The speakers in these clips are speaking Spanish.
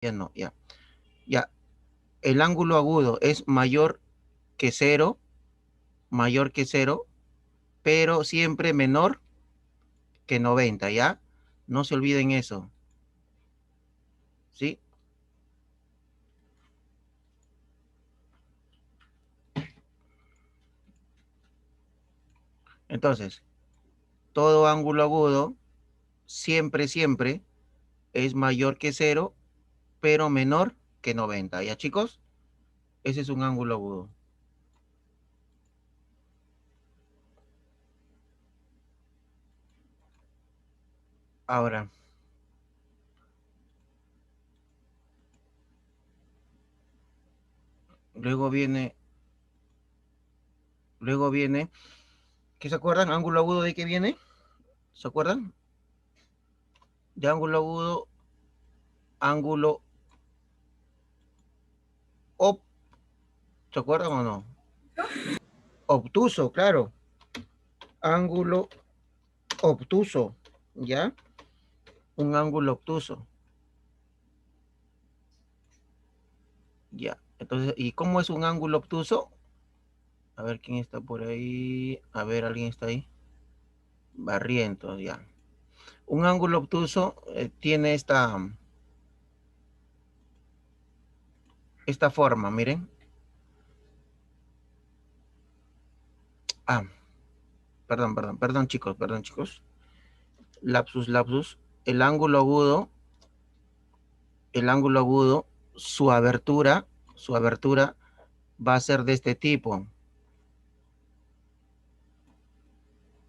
Ya no, ya. Ya. El ángulo agudo es mayor que cero, pero siempre menor que 90, ¿ya? No se olviden eso, ¿sí? Entonces, todo ángulo agudo siempre es mayor que cero, pero menor que 90, ¿ya, chicos? Ese es un ángulo agudo. Ahora, luego viene, ¿qué se acuerdan? ¿Ángulo agudo de qué viene? ¿Se acuerdan? De ángulo agudo, ángulo op, ¿se acuerdan o no? Obtuso, claro. Ángulo obtuso, ¿ya? Un ángulo obtuso. Ya. Entonces, ¿y cómo es un ángulo obtuso? A ver quién está por ahí. A ver, ¿alguien está ahí? Barrientos, ya. Un ángulo obtuso tiene esta forma, miren. Ah, perdón, chicos. Lapsus. El ángulo agudo, el ángulo agudo, su abertura va a ser de este tipo.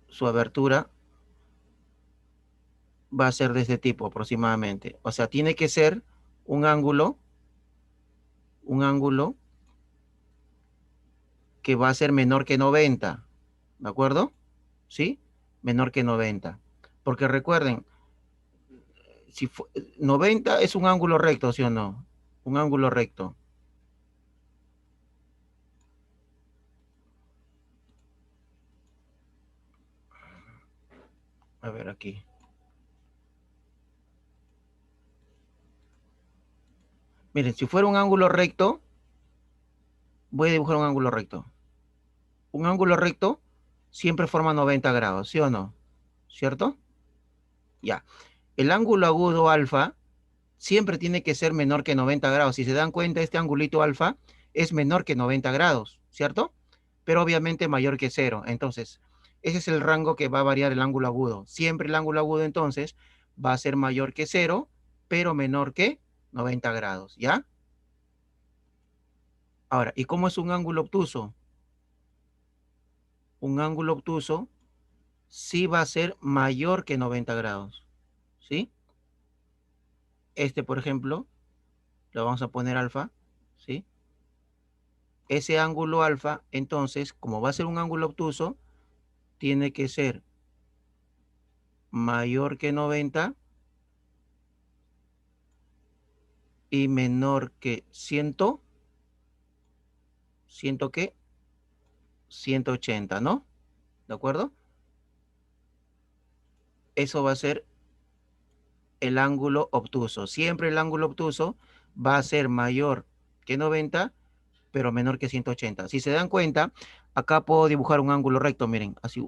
Su abertura va a ser de este tipo aproximadamente. O sea, tiene que ser un ángulo que va a ser menor que 90, ¿de acuerdo? ¿Sí? Menor que 90. Porque recuerden, si 90 es un ángulo recto, ¿sí o no? Un ángulo recto. A ver aquí. Miren, si fuera un ángulo recto, voy a dibujar un ángulo recto. Un ángulo recto siempre forma 90 grados, ¿sí o no? ¿Cierto? Ya. El ángulo agudo alfa siempre tiene que ser menor que 90 grados. Si se dan cuenta, este angulito alfa es menor que 90 grados, ¿cierto? Pero obviamente mayor que cero. Entonces, ese es el rango que va a variar el ángulo agudo. Siempre el ángulo agudo, entonces, va a ser mayor que cero, pero menor que 90 grados, ¿ya? Ahora, ¿y cómo es un ángulo obtuso? Un ángulo obtuso sí va a ser mayor que 90 grados, ¿sí? Este, por ejemplo, lo vamos a poner alfa, ¿sí? Ese ángulo alfa, entonces, como va a ser un ángulo obtuso, tiene que ser mayor que 90 y menor que 100, ¿100 qué? 180, ¿no? ¿De acuerdo? Eso va a ser el ángulo obtuso. Siempre el ángulo obtuso va a ser mayor que 90, pero menor que 180. Si se dan cuenta, acá puedo dibujar un ángulo recto, miren, así.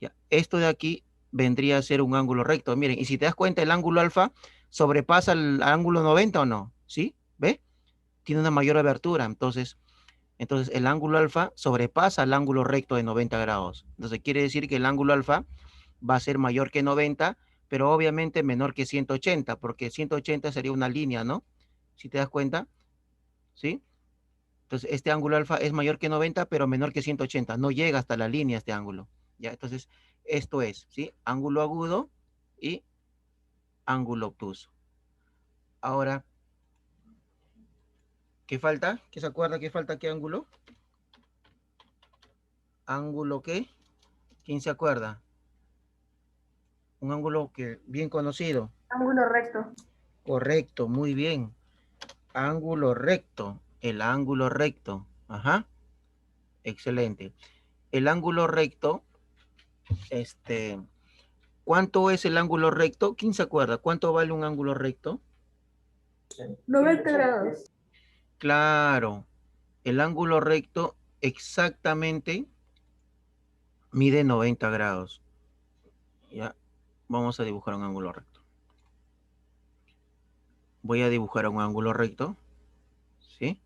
Ya. Esto de aquí vendría a ser un ángulo recto, miren, y si te das cuenta, el ángulo alfa sobrepasa el ángulo 90 o no, ¿sí? ¿Ve? Tiene una mayor abertura, entonces el ángulo alfa sobrepasa el ángulo recto de 90 grados. Entonces quiere decir que el ángulo alfa va a ser mayor que 90, pero obviamente menor que 180, porque 180 sería una línea, ¿no? Si te das cuenta, ¿sí? Entonces este ángulo alfa es mayor que 90, pero menor que 180. No llega hasta la línea este ángulo. ¿Ya? Entonces esto es, ¿sí? Ángulo agudo y ángulo obtuso. Ahora, ¿qué falta? ¿Qué se acuerda qué falta? ¿Qué ángulo? ¿Ángulo qué? ¿Quién se acuerda? Un ángulo que bien conocido. Ángulo recto. Correcto, muy bien. Ángulo recto. El ángulo recto. Ajá. Excelente. El ángulo recto, este, ¿cuánto es el ángulo recto? ¿Quién se acuerda? ¿Cuánto vale un ángulo recto? 90 grados. Claro, el ángulo recto exactamente mide 90 grados. Ya, vamos a dibujar un ángulo recto. Voy a dibujar un ángulo recto, ¿sí?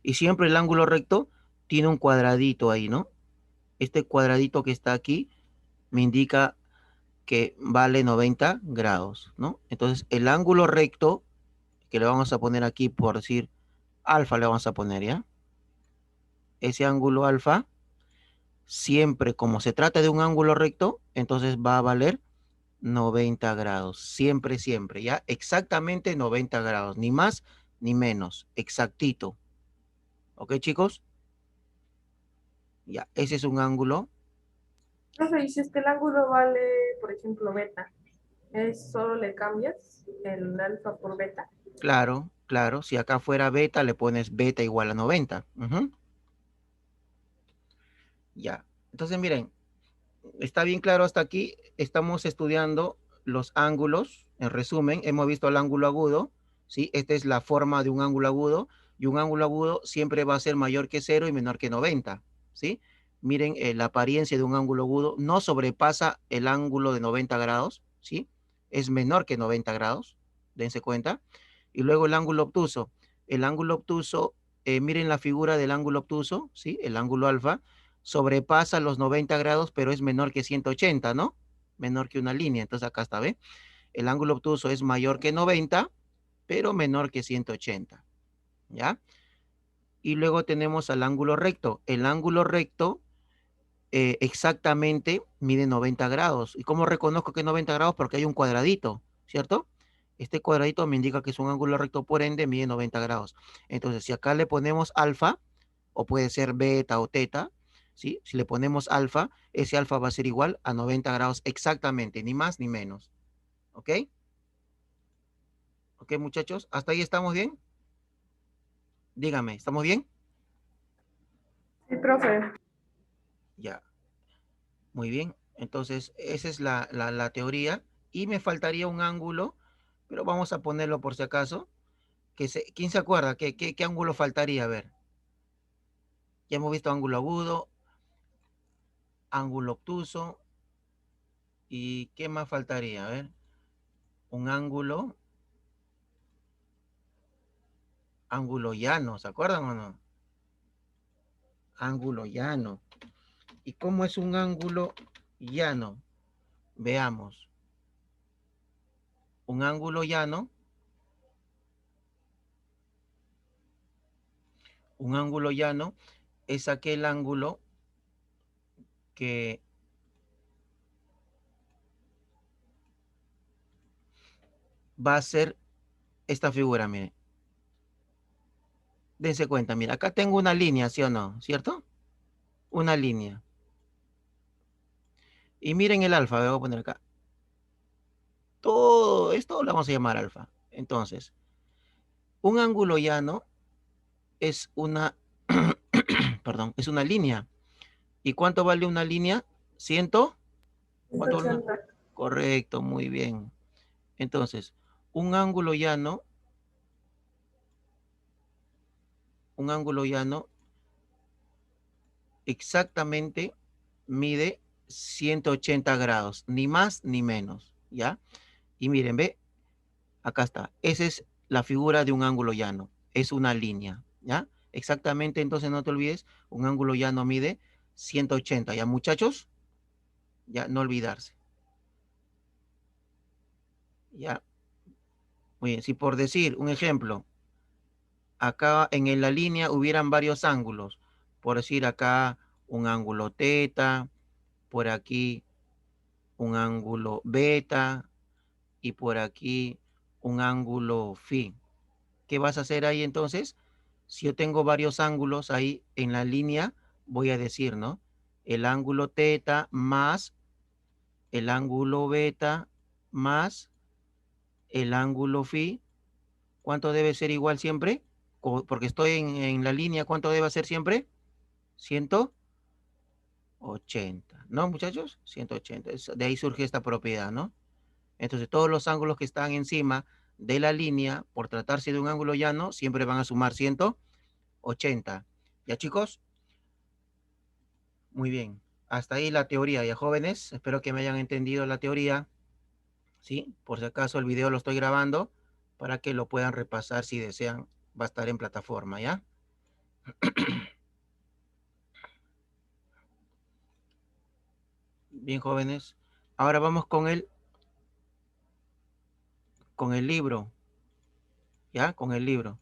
Y siempre el ángulo recto tiene un cuadradito ahí, ¿no? Este cuadradito que está aquí me indica que vale 90 grados, ¿no? Entonces, el ángulo recto, que le vamos a poner aquí por decir alfa, le vamos a poner, ¿ya? Ese ángulo alfa, siempre como se trata de un ángulo recto, entonces va a valer 90 grados. Siempre, siempre, ¿ya? Exactamente 90 grados, ni más ni menos, exactito. ¿Ok, chicos? Ya, ese es un ángulo. Profe, y si es que el ángulo vale, por ejemplo, beta, ¿es solo le cambias el alfa por beta? Claro, claro. Si acá fuera beta, le pones beta igual a 90. Ya. Entonces, miren, está bien claro hasta aquí. Estamos estudiando los ángulos. En resumen, hemos visto el ángulo agudo, ¿sí? Esta es la forma de un ángulo agudo. Y un ángulo agudo siempre va a ser mayor que 0 y menor que 90, ¿sí? Miren, la apariencia de un ángulo agudo no sobrepasa el ángulo de 90 grados, ¿sí? Es menor que 90 grados, dense cuenta. Y luego el ángulo obtuso. El ángulo obtuso, miren la figura del ángulo obtuso, ¿sí? El ángulo alfa sobrepasa los 90 grados, pero es menor que 180, ¿no? Menor que una línea. Entonces acá está, ¿ve? El ángulo obtuso es mayor que 90, pero menor que 180, ¿ya? Y luego tenemos al ángulo recto. El ángulo recto exactamente mide 90 grados. ¿Y cómo reconozco que es 90 grados? Porque hay un cuadradito, ¿cierto? Este cuadradito me indica que es un ángulo recto, por ende mide 90 grados. Entonces, si acá le ponemos alfa, o puede ser beta o teta, ¿sí? Si le ponemos alfa, ese alfa va a ser igual a 90 grados exactamente, ni más ni menos. ¿Ok? ¿Ok, muchachos? ¿Hasta ahí estamos bien? Dígame, ¿estamos bien? Sí, profe. Ya, muy bien. Entonces, esa es la teoría. Y me faltaría un ángulo, pero vamos a ponerlo por si acaso. ¿Quién se acuerda? ¿Qué ángulo faltaría? A ver, ya hemos visto ángulo agudo, ángulo obtuso. ¿Y qué más faltaría? A ver, un ángulo llano, ¿se acuerdan o no? Ángulo llano. ¿Y cómo es un ángulo llano? Veamos. Un ángulo llano, un ángulo llano es aquel ángulo que va a ser esta figura, miren. Dense cuenta, mira, acá tengo una línea, ¿sí o no? ¿Cierto? Una línea. Y miren el alfa, voy a poner acá. Todo esto lo vamos a llamar alfa. Entonces, un ángulo llano es una, perdón, es una línea. ¿Y cuánto vale una línea? ¿Ciento? ¿Cuánto vale una? 180. Correcto, muy bien. Entonces, un ángulo llano, un ángulo llano exactamente mide 180 grados, ni más ni menos, ¿ya? Y miren, ve, acá está. Esa es la figura de un ángulo llano. Es una línea, ¿ya? Exactamente, entonces no te olvides, un ángulo llano mide 180, ¿ya, muchachos? Ya, no olvidarse. Ya, muy bien. Si por decir un ejemplo, acá en la línea hubieran varios ángulos, por decir acá un ángulo teta, por aquí un ángulo beta y por aquí un ángulo phi. ¿Qué vas a hacer ahí entonces? Si yo tengo varios ángulos ahí en la línea, voy a decir, ¿no? El ángulo teta más el ángulo beta más el ángulo phi. ¿Cuánto debe ser igual siempre? Porque estoy en la línea, ¿cuánto debe ser siempre? 180, ¿no, muchachos? 180. De ahí surge esta propiedad, ¿no? Entonces, todos los ángulos que están encima de la línea, por tratarse de un ángulo llano, siempre van a sumar 180. ¿Ya, chicos? Muy bien. Hasta ahí la teoría, ya jóvenes. Espero que me hayan entendido la teoría. ¿Sí? Por si acaso el video lo estoy grabando para que lo puedan repasar si desean. Va a estar en plataforma, ¿ya? Bien, jóvenes. Ahora vamos con el libro, ¿ya? Con el libro.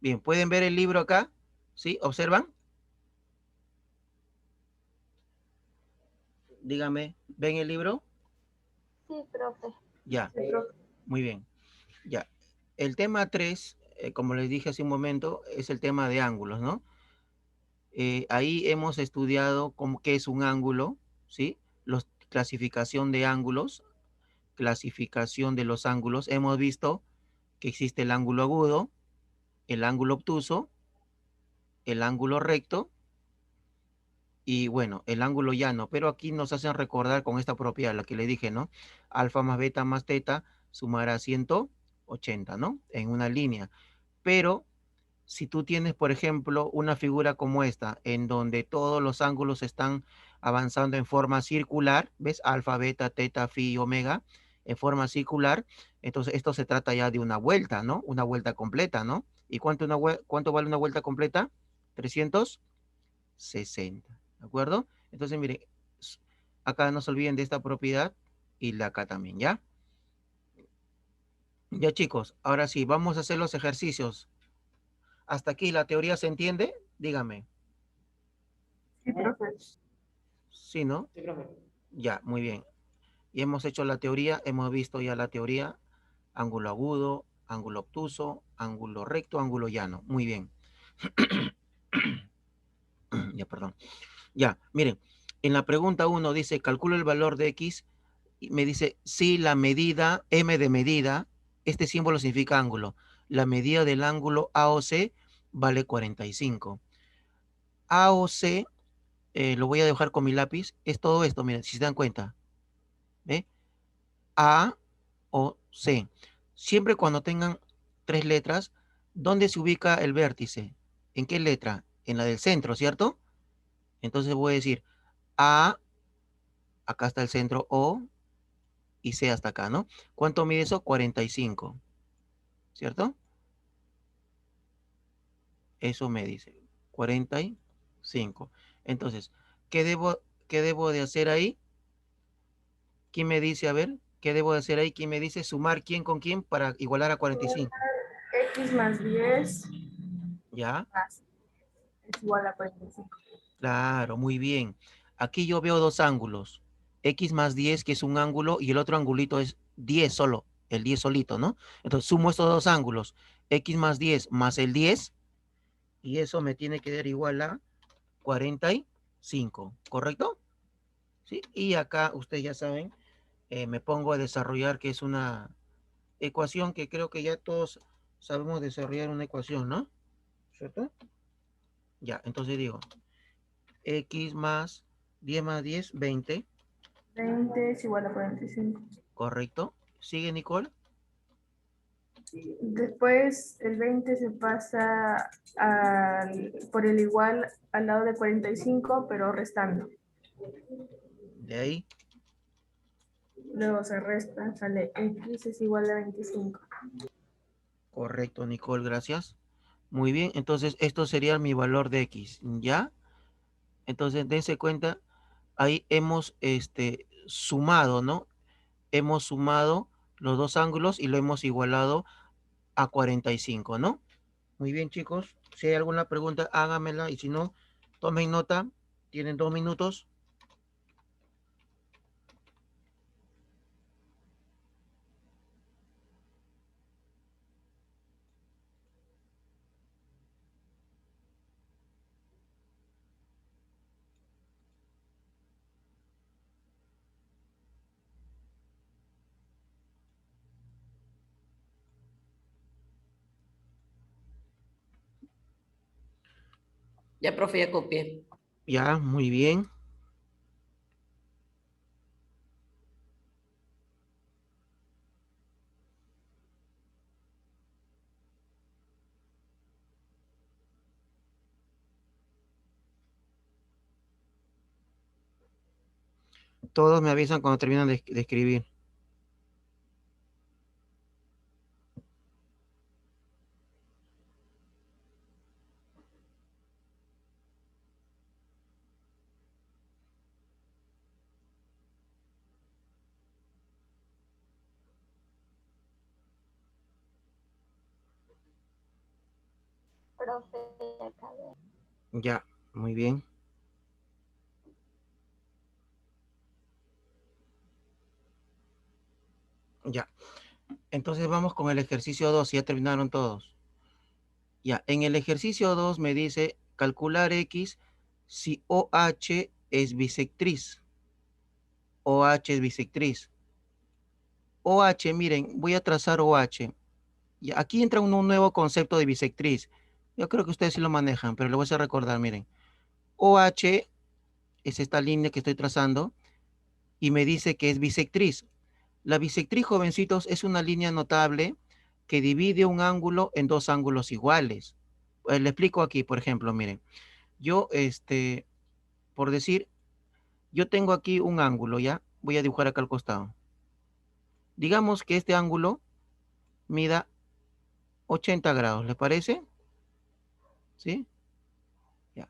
Bien, ¿pueden ver el libro acá? ¿Sí? ¿Observan? Dígame, ¿ven el libro? Sí, profe. Ya, Sí, profe. muy bien. Ya. El tema 3, como les dije hace un momento, es el tema de ángulos, ¿no? Ahí hemos estudiado qué es un ángulo, ¿sí? Clasificación de ángulos, clasificación de los ángulos. Hemos visto que existe el ángulo agudo, el ángulo obtuso, el ángulo recto y bueno, el ángulo llano, pero aquí nos hacen recordar con esta propiedad, la que le dije, ¿no? Alfa más beta más teta sumará 180, ¿no? En una línea. Pero si tú tienes, por ejemplo, una figura como esta, en donde todos los ángulos están avanzando en forma circular, ¿ves? Alfa, beta, teta, phi, omega, en forma circular, entonces esto se trata ya de una vuelta, ¿no? Una vuelta completa, ¿no? ¿Y cuánto vale una vuelta completa? 360, ¿de acuerdo? Entonces, miren, acá no se olviden de esta propiedad y la acá también, ¿ya? Ya, chicos, ahora sí, vamos a hacer los ejercicios. ¿Hasta aquí la teoría se entiende? Dígame. Sí, profe. Sí, ¿no? Sí, profe. Ya, muy bien. Y hemos hecho la teoría, hemos visto ya la teoría, ángulo agudo, ángulo obtuso, ángulo recto, ángulo llano. Muy bien. Ya, perdón. Ya, miren, en la pregunta 1 dice, calculo el valor de X, y me dice, si la medida, M de medida, este símbolo significa ángulo, la medida del ángulo AOC vale 45. AOC, lo voy a dejar con mi lápiz, es todo esto, miren, si se dan cuenta, ¿ve? A o C. Siempre cuando tengan tres letras, ¿dónde se ubica el vértice? ¿En qué letra? En la del centro, ¿cierto? Entonces voy a decir A, acá está el centro O y C hasta acá, ¿no? ¿Cuánto mide eso? 45, ¿cierto? Eso me dice 45. Entonces, qué debo de hacer ahí? ¿Quién me dice, a ver, qué debo de hacer ahí? ¿Quién me dice sumar quién con quién para igualar a 45? X más 10 ¿Ya? más es igual a 45. Claro, muy bien. Aquí yo veo dos ángulos. X más 10, que es un ángulo, y el otro angulito es 10 solo, el 10 solito, ¿no? Entonces sumo estos dos ángulos, X más 10 más el 10, y eso me tiene que dar igual a 45, ¿correcto? ¿Sí? Y acá ustedes ya saben, me pongo a desarrollar que es una ecuación que creo que ya todos sabemos desarrollar una ecuación, ¿no? ¿Cierto? Ya, entonces digo, X más 10, 20. 20 es igual a 45. ¿Correcto? ¿Sigue, Nicole? Después el 20 se pasa por el igual al lado de 45, pero restando. De ahí. Luego se resta, sale X es igual a 25. Correcto, Nicole, gracias. Muy bien, entonces esto sería mi valor de X, ¿ya? Entonces, dense cuenta, ahí hemos sumado, ¿no? Hemos sumado los dos ángulos y lo hemos igualado a 45, ¿no? Muy bien, chicos. Si hay alguna pregunta, háganmela y si no, tomen nota. Tienen 2 minutos. Ya, profe, ya copié. Ya, muy bien. Todos me avisan cuando terminan de escribir. Profe, ya acabé. Ya, muy bien. Ya. Entonces vamos con el ejercicio 2. Ya terminaron todos. Ya, en el ejercicio 2 me dice calcular X si OH es bisectriz. OH es bisectriz. OH, miren, voy a trazar OH. Y aquí entra un nuevo concepto de bisectriz. Yo creo que ustedes sí lo manejan, pero lo voy a hacer recordar, miren. OH es esta línea que estoy trazando y me dice que es bisectriz. La bisectriz, jovencitos, es una línea notable que divide un ángulo en dos ángulos iguales. Le explico aquí, por ejemplo, miren. Yo, por decir, yo tengo aquí un ángulo, ¿ya? Voy a dibujar acá al costado. Digamos que este ángulo mida 80 grados, ¿les parece? ¿Sí? Ya.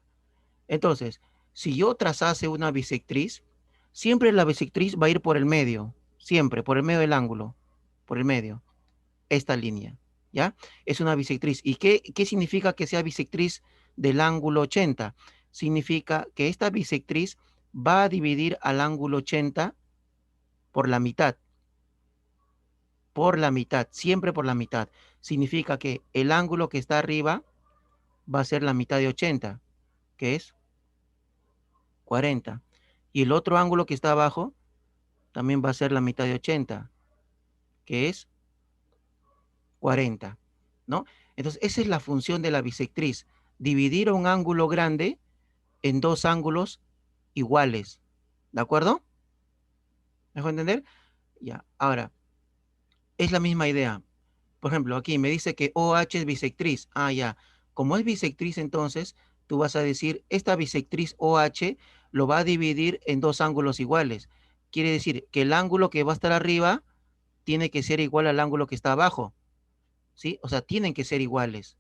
Entonces, si yo trazase una bisectriz, siempre la bisectriz va a ir por el medio, siempre, por el medio del ángulo, por el medio, esta línea, ¿ya? Es una bisectriz. ¿Y qué significa que sea bisectriz del ángulo 80? Significa que esta bisectriz va a dividir al ángulo 80 por la mitad, siempre por la mitad. Significa que el ángulo que está arriba va a ser la mitad de 80, que es 40. Y el otro ángulo que está abajo también va a ser la mitad de 80, que es 40, ¿no? Entonces, esa es la función de la bisectriz, dividir un ángulo grande en dos ángulos iguales, ¿de acuerdo? ¿Me dejo entender? Ya, ahora, es la misma idea. Por ejemplo, aquí me dice que OH es bisectriz. Ah, ya. Como es bisectriz, entonces, tú vas a decir, esta bisectriz OH lo va a dividir en dos ángulos iguales. Quiere decir que el ángulo que va a estar arriba tiene que ser igual al ángulo que está abajo, ¿sí? O sea, tienen que ser iguales.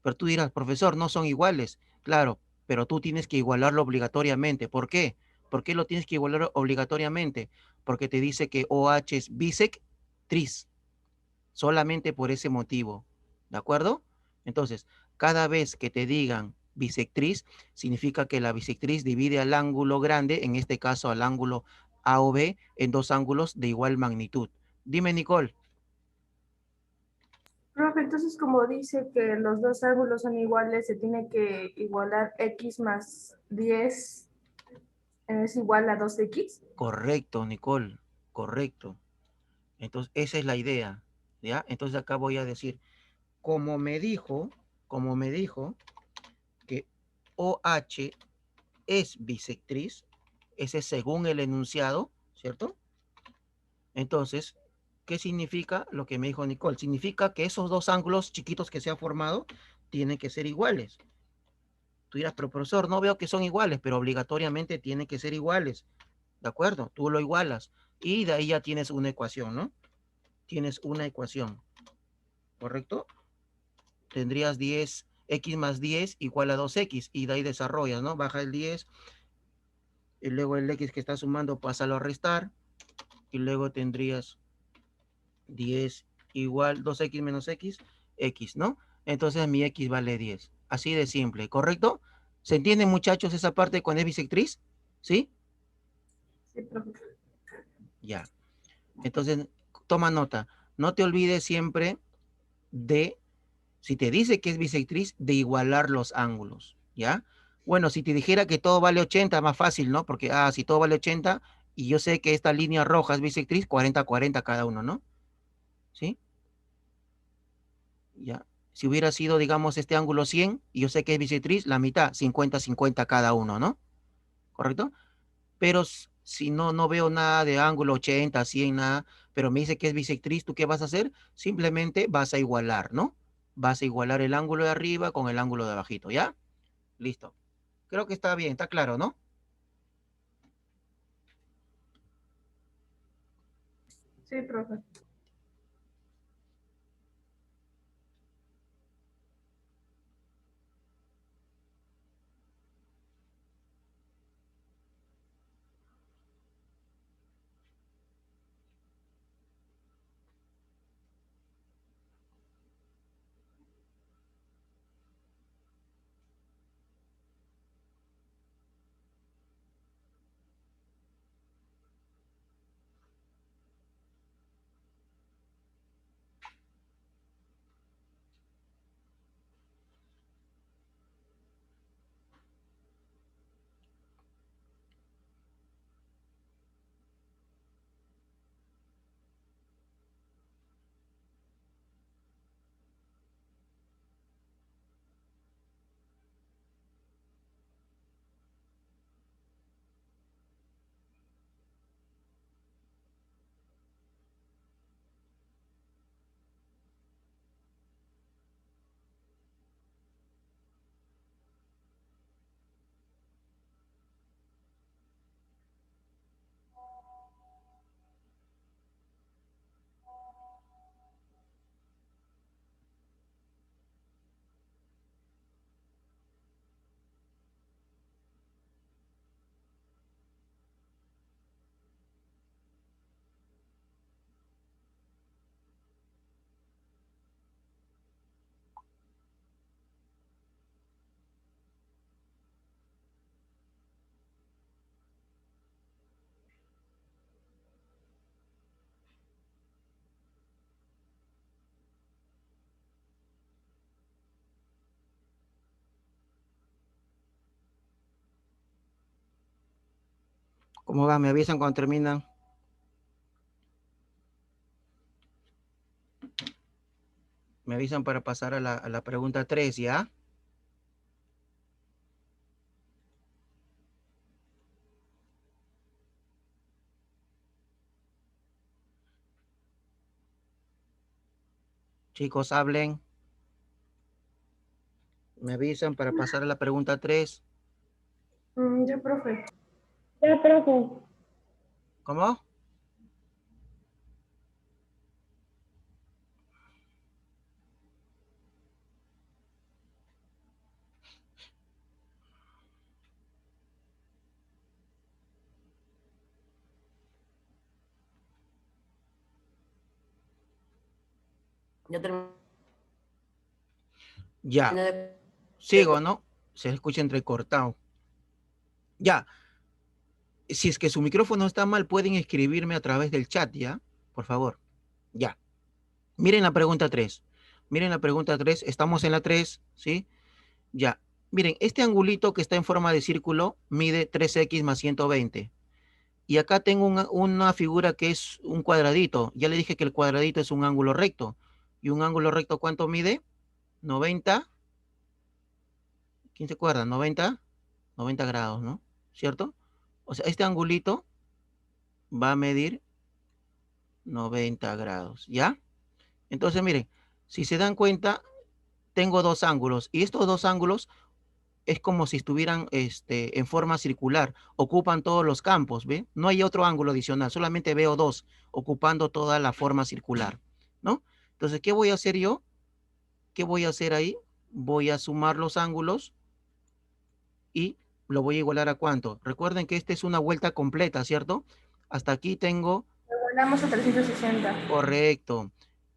Pero tú dirás, profesor, no son iguales. Claro, pero tú tienes que igualarlo obligatoriamente. ¿Por qué? ¿Por qué lo tienes que igualar obligatoriamente? Porque te dice que OH es bisectriz. Solamente por ese motivo. ¿De acuerdo? Entonces, cada vez que te digan bisectriz, significa que la bisectriz divide al ángulo grande, en este caso al ángulo A o B, en dos ángulos de igual magnitud. Dime, Nicole. Profe, entonces como dice que los dos ángulos son iguales, se tiene que igualar x más 10 es igual a 2x. Correcto, Nicole. Correcto. Entonces, esa es la idea. ¿Ya? Entonces acá voy a decir, como me dijo que OH es bisectriz, ese es según el enunciado, ¿cierto? Entonces, ¿qué significa lo que me dijo Nicole? Significa que esos dos ángulos chiquitos que se han formado tienen que ser iguales. Tú dirás, pero profesor, no veo que son iguales, pero obligatoriamente tienen que ser iguales. ¿De acuerdo? Tú lo igualas. Y de ahí ya tienes una ecuación, ¿no? Tienes una ecuación, ¿correcto? Tendrías 10, x más 10 igual a 2x, y de ahí desarrollas, ¿no? Baja el 10, y luego el x que está sumando, pásalo a restar, y luego tendrías 10 igual 2x menos x, x, ¿no? Entonces mi x vale 10. Así de simple, ¿correcto? ¿Se entiende, muchachos, esa parte con es bisectriz? ¿Sí? Sí, profe. Ya. Entonces, toma nota. No te olvides siempre de, si te dice que es bisectriz, de igualar los ángulos, ¿ya? Bueno, si te dijera que todo vale 80, más fácil, ¿no? Porque, si todo vale 80, y yo sé que esta línea roja es bisectriz, 40-40 cada uno, ¿no? ¿Sí? Ya. Si hubiera sido, digamos, este ángulo 100, y yo sé que es bisectriz, la mitad, 50-50 cada uno, ¿no? ¿Correcto? Pero si no veo nada de ángulo 80, 100, nada, pero me dice que es bisectriz, ¿tú qué vas a hacer? Simplemente vas a igualar, ¿no? Vas a igualar el ángulo de arriba con el ángulo de abajito, ¿ya? Listo. Creo que está bien, está claro, ¿no? Sí, profe. ¿Cómo va? Me avisan cuando terminan. Me avisan para pasar a la pregunta 3, ¿ya? Chicos, hablen. Me avisan para pasar a la pregunta 3. Ya, profe. Ya, profe. ¿Cómo? Ya terminé Ya. de... Sigo, ¿no? Se escucha entrecortado. Ya. Si es que su micrófono está mal, pueden escribirme a través del chat, ¿ya? Por favor. Ya. Miren la pregunta 3. Miren la pregunta 3. Estamos en la 3, ¿sí? Ya. Miren, este angulito que está en forma de círculo mide 3x más 120. Y acá tengo una figura que es un cuadradito. Ya le dije que el cuadradito es un ángulo recto. ¿Y un ángulo recto cuánto mide? 90. ¿Quién se acuerda? 90 grados, ¿no? ¿Cierto? O sea, este angulito va a medir 90 grados, ¿ya? Entonces, miren, si se dan cuenta, tengo dos ángulos. Y estos dos ángulos es como si estuvieran en forma circular, ocupan todos los campos, ¿ve? No hay otro ángulo adicional, solamente veo dos ocupando toda la forma circular, ¿no? Entonces, ¿qué voy a hacer yo? ¿Qué voy a hacer ahí? Voy a sumar los ángulos y lo voy a igualar a cuánto. Recuerden que esta es una vuelta completa, ¿cierto? Hasta aquí tengo, Volamos a 360. correcto.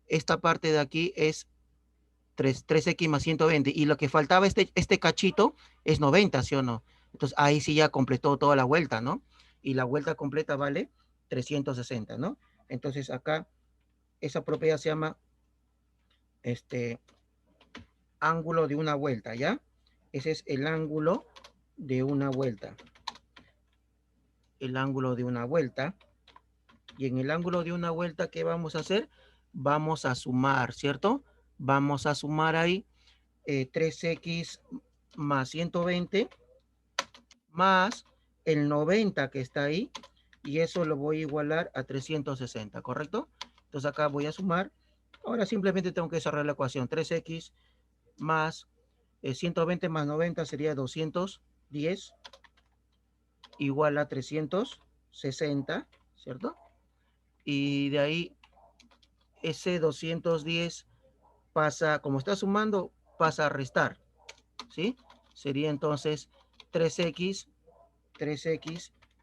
Esta parte de aquí es 3x más 120. Y lo que faltaba, este cachito, es 90, ¿sí o no? Entonces ahí sí ya completó toda la vuelta, ¿no? Y la vuelta completa vale 360, ¿no? Entonces acá esa propiedad se llama ángulo de una vuelta, ¿ya? Ese es el ángulo de una vuelta. El ángulo de una vuelta. Y en el ángulo de una vuelta, ¿qué vamos a hacer? Vamos a sumar, ¿cierto? Vamos a sumar ahí 3x más 120 más el 90 que está ahí, y eso lo voy a igualar a 360, ¿correcto? Entonces acá voy a sumar. Ahora simplemente tengo que cerrar la ecuación. 3x más 120 más 90 sería 210 igual a 360, ¿cierto? y de ahí ese 210 pasa, como está sumando, pasa a restar, ¿sí? Sería entonces 3x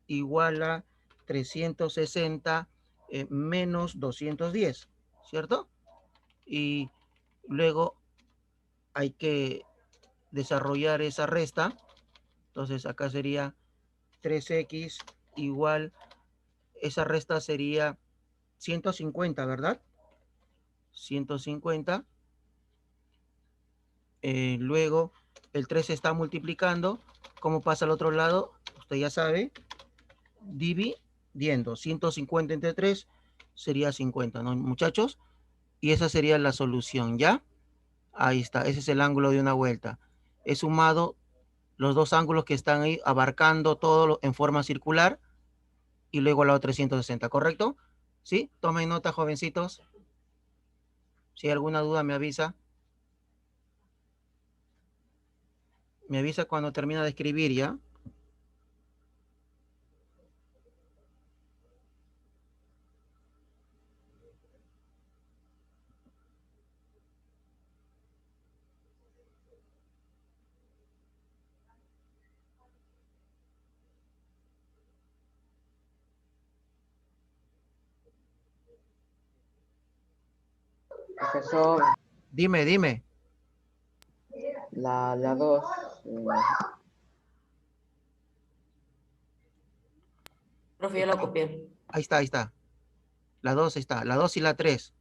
igual a 360 menos 210, ¿cierto? Y luego hay que desarrollar esa resta. Entonces acá sería 3x igual, esa resta sería 150, ¿verdad? 150. Luego el 3 se está multiplicando. ¿Cómo pasa al otro lado? Usted ya sabe. Dividiendo. 150 entre 3 sería 50, ¿no, muchachos? Y esa sería la solución, ¿ya? Ahí está. Ese es el ángulo de una vuelta. He sumado los dos ángulos que están ahí abarcando todo en forma circular y luego la otra 360, ¿correcto? ¿Sí? Tomen nota, jovencitos. Si hay alguna duda, me avisa. Me avisa cuando termina de escribir, ¿ya? Profesor, Dime, dime. la 2, Profe, yo lo copié. Ahí está, ahí está. La 2 está. La 2 y la 3.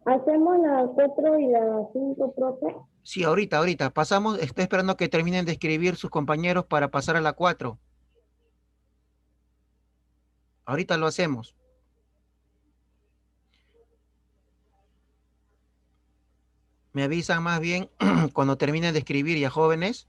Hacemos la 4 y la 5, profe. Sí, ahorita. Pasamos. Estoy esperando que terminen de escribir sus compañeros para pasar a la 4. Ahorita lo hacemos. Me avisan más bien cuando terminen de escribir ya, jóvenes.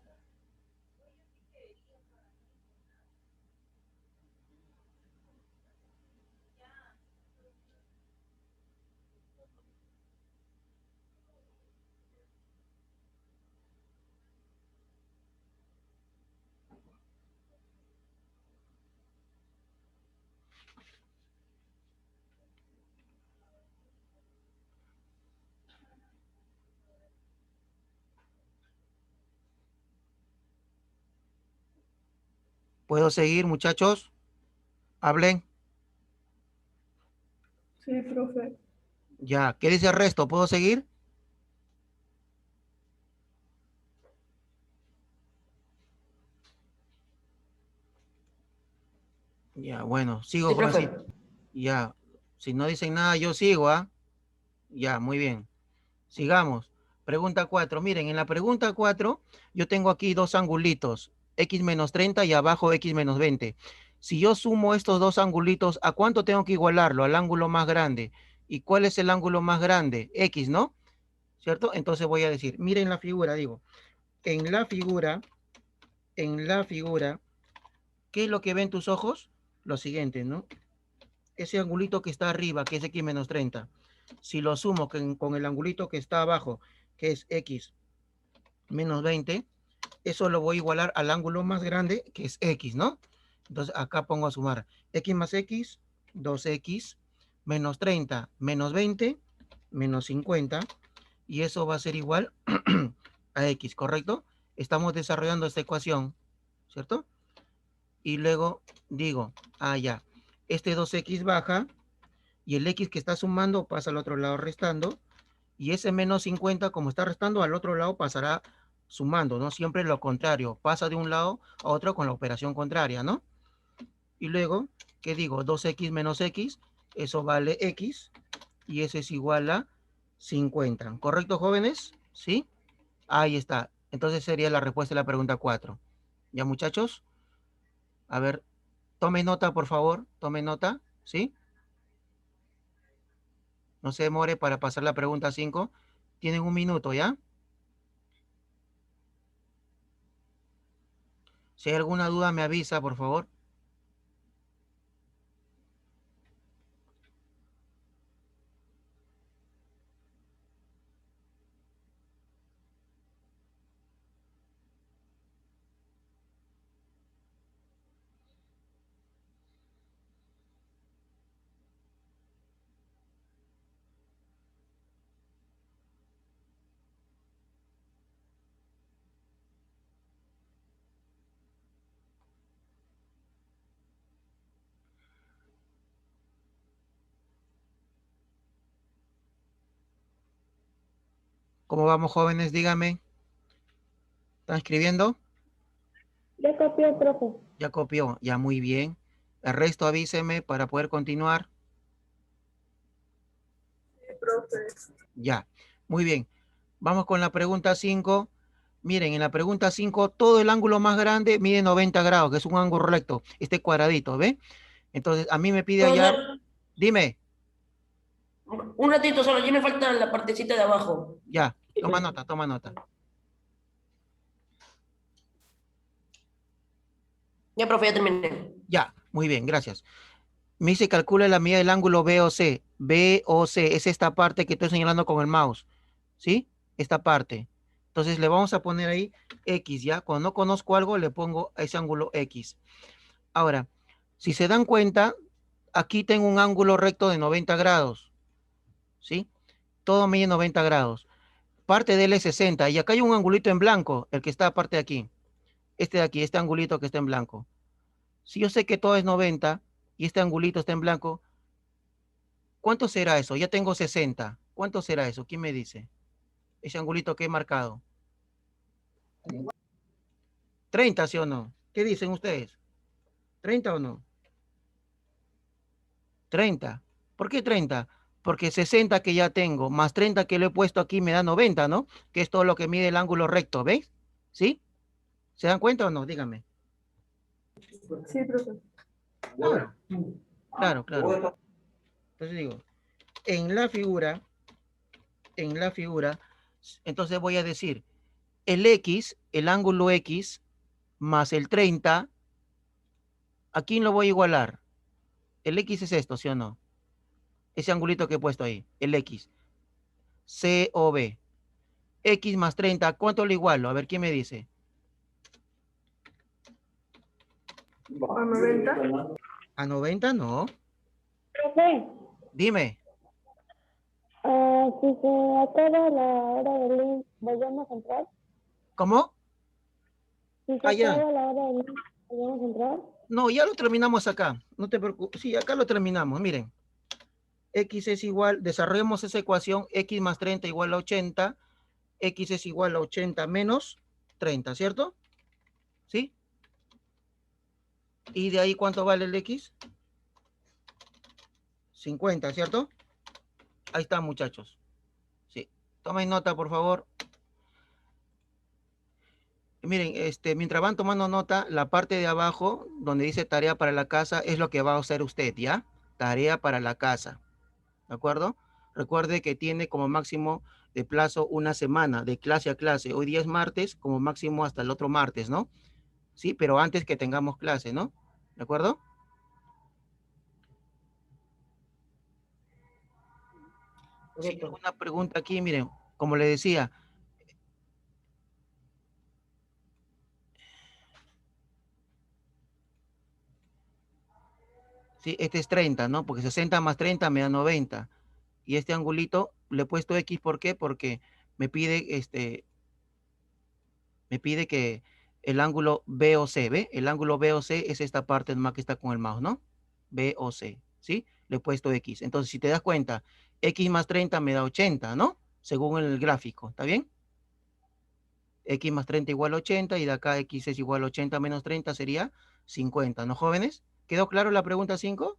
¿Puedo seguir, muchachos? Hablen. Sí, profe. Ya. ¿Qué dice el resto? ¿Puedo seguir? Ya, bueno. Sigo, Sí, jovencito. profe. Ya. Si no dicen nada, yo sigo, ¿ah? Ya, muy bien. Sigamos. Pregunta 4. Miren, en la pregunta 4 yo tengo aquí dos angulitos, x menos 30 y abajo x menos 20. Si yo sumo estos dos angulitos, ¿a cuánto tengo que igualarlo? Al ángulo más grande. ¿Y cuál es el ángulo más grande? X, ¿no? ¿Cierto? Entonces voy a decir, miren la figura, digo, en la figura, ¿qué es lo que ven tus ojos? Lo siguiente, ¿no? Ese angulito que está arriba, que es x menos 30, si lo sumo con el angulito que está abajo, que es x menos 20, eso lo voy a igualar al ángulo más grande, que es x, ¿no? Entonces acá pongo a sumar x más x, 2x, menos 30, menos 20, menos 50, y eso va a ser igual a x, ¿correcto? Estamos desarrollando esta ecuación, ¿cierto? Y luego digo, ya, este 2x baja, y el x que está sumando pasa al otro lado restando, y ese menos 50, como está restando, al otro lado pasará sumando, ¿no? Siempre lo contrario, pasa de un lado a otro con la operación contraria, ¿no? Y luego, ¿qué digo? 2x menos x, eso vale x, y eso es igual a 50. ¿Correcto, jóvenes? ¿Sí? Ahí está. Entonces sería la respuesta de la pregunta 4. ¿Ya, muchachos? A ver, Tome nota, por favor. Tome nota, ¿sí? No se demore para pasar la pregunta 5. Tienen un minuto, ¿ya? Si hay alguna duda, me avisa, por favor. ¿Cómo vamos, jóvenes? Díganme. ¿Están escribiendo? Ya copió, profe. Ya copió. Ya, muy bien. El resto avíseme para poder continuar. Sí, profe. Ya. Muy bien. Vamos con la pregunta 5. Miren, en la pregunta 5, todo el ángulo más grande mide 90 grados, que es un ángulo recto, este cuadradito, ¿ve? Entonces, a mí me pide hallar, Profesor, dime, un ratito solo, ya me falta la partecita de abajo. ya, toma nota, toma nota. Ya, profe, ya terminé. Ya, muy bien, gracias. Me dice calcula la medida del ángulo BOC. BOC es esta parte que estoy señalando con el mouse, ¿sí? Esta parte. Entonces le vamos a poner ahí X, ¿ya? Cuando no conozco algo, le pongo ese ángulo X. Ahora, si se dan cuenta, aquí tengo un ángulo recto de 90 grados, ¿sí? Todo mide 90 grados. Parte de él es 60 y acá hay un angulito en blanco, el que está aparte de aquí. Este de aquí, este angulito que está en blanco. Si yo sé que todo es 90 y este angulito está en blanco, ¿cuánto será eso? Ya tengo 60. ¿Cuánto será eso? ¿Quién me dice? Ese angulito que he marcado. 30, ¿sí o no? ¿Qué dicen ustedes? ¿30 o no? 30. ¿Por qué 30? Porque 60 que ya tengo, más 30 que le he puesto aquí me da 90, ¿no? Que es todo lo que mide el ángulo recto, ¿veis? ¿Sí? ¿Se dan cuenta o no? Díganme. Sí, profe. Claro, claro, claro. Entonces digo, en la figura, entonces voy a decir, el X, el ángulo X, más el 30, ¿a quién lo voy a igualar? El X es esto, ¿sí o no? Ese angulito que he puesto ahí, el X. C o B. X más 30, ¿cuánto lo igualo? A ver, ¿quién me dice? A 90. ¿A 90? No. Profe, Dime. si se acaba la hora del link, ¿volvemos a entrar? ¿Cómo? Si se Ah, ya. acaba la hora del link, ¿volvemos a entrar? No, ya lo terminamos acá. No te preocupes. Sí, acá lo terminamos. Miren. X es igual, desarrollemos esa ecuación, X más 30 igual a 80. X es igual a 80 menos 30, ¿cierto? ¿Sí? ¿Y de ahí cuánto vale el X? 50, ¿cierto? Ahí está, muchachos. Sí. Tomen nota, por favor. Miren, mientras van tomando nota, la parte de abajo, donde dice tarea para la casa, es lo que va a hacer usted, ¿ya? Tarea para la casa, ¿de acuerdo? Recuerde que tiene como máximo de plazo una semana, de clase a clase. Hoy día es martes, como máximo hasta el otro martes, ¿no? Sí, pero antes que tengamos clase, ¿no? ¿De acuerdo? Ok, Si hay profe. alguna pregunta aquí, miren, como le decía, sí, este es 30, ¿no? Porque 60 más 30 me da 90. Y este angulito le he puesto X, ¿por qué? Porque me pide, me pide que el ángulo BOC, ¿ve? El ángulo BOC es esta parte nomás que está con el mouse, ¿no? BOC, ¿sí? Le he puesto X. Entonces, si te das cuenta, X más 30 me da 80, ¿no? Según el gráfico, ¿está bien? X más 30 igual a 80 y de acá X es igual a 80 menos 30 sería 50, ¿no, jóvenes? ¿Quedó claro la pregunta 5?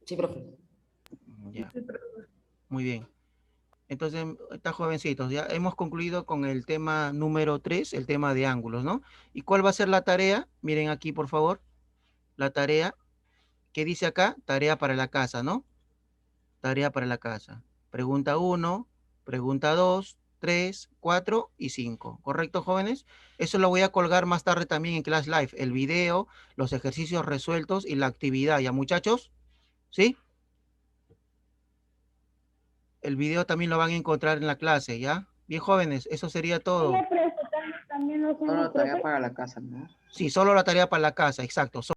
Sí, profe. Ya, Sí, profe. muy bien. Entonces, está jovencitos, ya hemos concluido con el tema número 3, el tema de ángulos, ¿no? ¿Y cuál va a ser la tarea? Miren aquí, por favor, la tarea. ¿Qué dice acá? Tarea para la casa, ¿no? Tarea para la casa. Pregunta 1, pregunta 2, 3, 4 y 5. ¿Correcto, jóvenes? Eso lo voy a colgar más tarde también en Class Live. El video, los ejercicios resueltos y la actividad. ¿Ya, muchachos? ¿Sí? El video también lo van a encontrar en la clase, ¿ya? Bien, jóvenes, eso sería todo. Ella, pero eso también lo hacemos, Solo tarea profe. para la casa, ¿no? Sí, solo la tarea para la casa, exacto.